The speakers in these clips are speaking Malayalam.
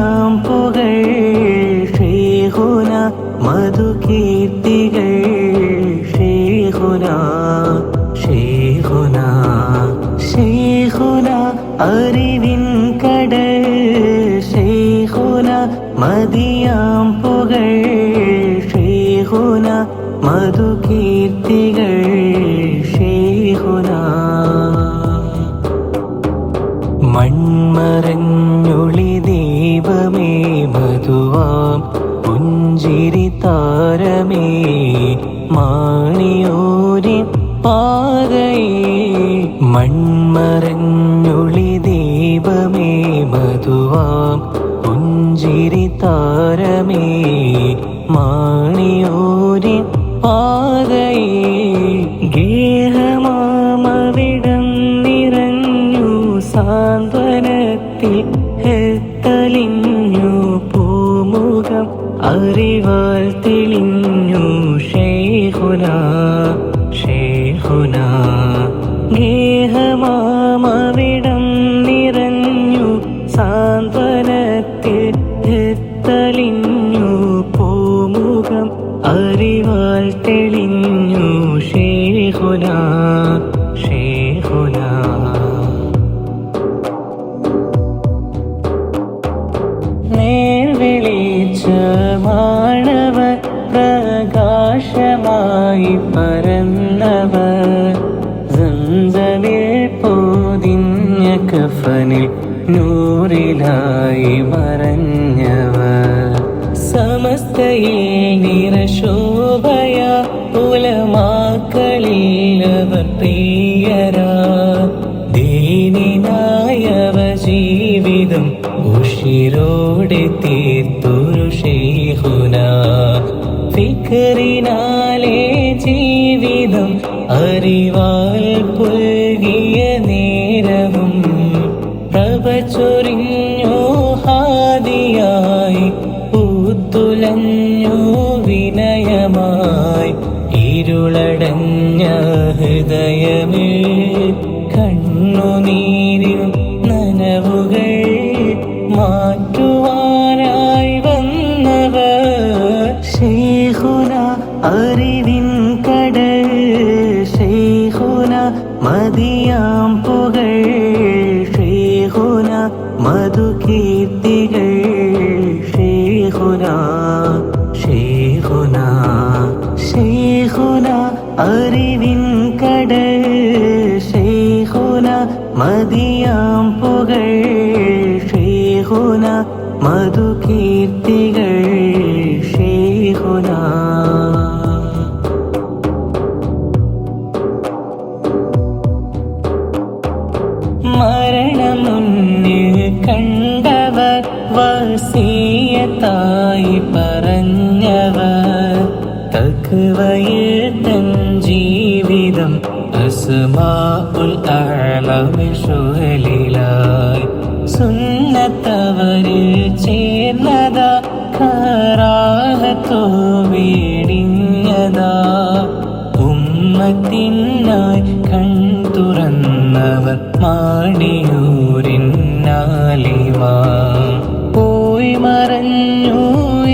മദിയാം പുകൾ ഷേഖുന മധുകീർത്തികൾ ഷേഖുന ഷേഖുന ഷേഖുന അറിവിൻ കടൽ ഷേഖുന മദിയാം പുകൾ ഷേഖുന മധുകീർത്തികൾ ഷേഖുന മൺമറഞ്ഞൊളി ദീപമേ മധുവാം പുഞ്ചിരി താരമേ മാണിയൂരിൻ പാതയേ മൺമറഞ്ഞൊളി ദീപമേ മധുവാം പുഞ്ചിരി താരമേ മാണിയൂരിൻ പാതയേ ഗേഹമാമവിടം നിറഞ്ഞു സാന്ത്വനത്തിൽ തെളിഞ്ഞു പൂമുഖം അറിവാൽ തെളിഞ്ഞു ഷേഖുന ഷേഖുന ഗേഹമാമവിടം നിറഞ്ഞു സാന്ത്വനത്തിൽ തെളിഞ്ഞു പൂമുഖം അറിവാൽ തെളിഞ്ഞു ഷേഖുന ഷേഖുന നേർവെളിച്ചമാണവർ പ്രകാശമായി പരന്നവർ സംസമിൽ പൊതിഞ്ഞ കഫനിൽ നൂറിലായി മറഞ്ഞവർ സമസ്തയിൽ നിറശോഭയ ഉലമാക്കളിൽ അവർ പ്രിയരാ ദീനിനായവ ജീവിതം ഉഷിരോടെ തീർത്തൊരു ഷേഖുന ഫിക്റിനാലേ ജീവിതം അറിവാൽ പുൽകിയ നേരവും പ്രഭ ചൊരിഞ്ഞു ഹാദിയായി പൂത്തുലഞ്ഞു വിനയമായി ഇരുളടഞ്ഞ ഹൃദയമേ കണ്ണുനീരിൽ നനവുകൾ മാറ്റുവാനായി വന്നവർ ഷേഖുന അറിവിൻ കടൽ ഷേഖുന മദിയാം പുകൾ ഷേഖുന മധുകീർത്തികൾ ഷേഖുന ഷേഖുന ഷേഖുന അറിവിൻ കടൽ ഷേഖുന മദിയാം പുകൾ ഷേഖുന മധുകീർത്തികൾ ഷേഖുന മരണമുന്നിൽ കണ്ടവർ വസിയത്തായി പറഞ്ഞവർ തഖ്വയിൽ തൻ ജീവിതം അസ്മാഉൽ അഅ്ലമി ശുഹലിലായി സുന്നത്തവരിൽ ചേർന്നതാ കറാഹത്തോ വേടിഞ്ഞതാ ഉമ്മത്തിനായി കൺ തുറന്നവർ മാണിയൂരിൻ നാലിമാ പോയി മറഞ്ഞു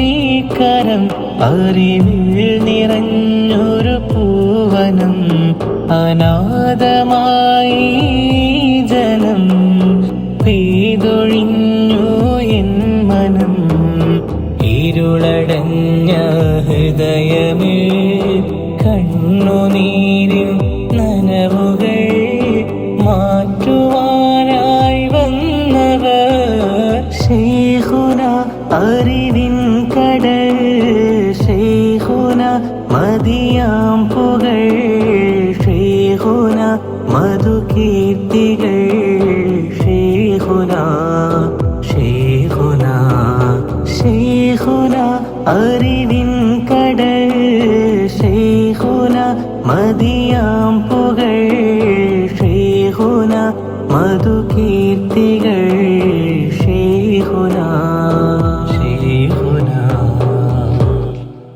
ഈ കരം അറിവിൽ നിറഞ്ഞൊരു പൂവനം അനാഥമായി ജനം പെയ്തൊഴിഞ്ഞു എൻ മനം ഇരുളടഞ്ഞ ഹൃദയമേ കണ്ണുനീരിൽ നനവുകൾ മാറ്റുവാനായി വന്നവർ ഷേഖുന അറിവിൻ കടൽ ഷേഖുന മദിയാം പുകൾ ഷേഖുന മധുകീർത്തികൾ ഷേഖുന ഷേഖുന ഷേഖുന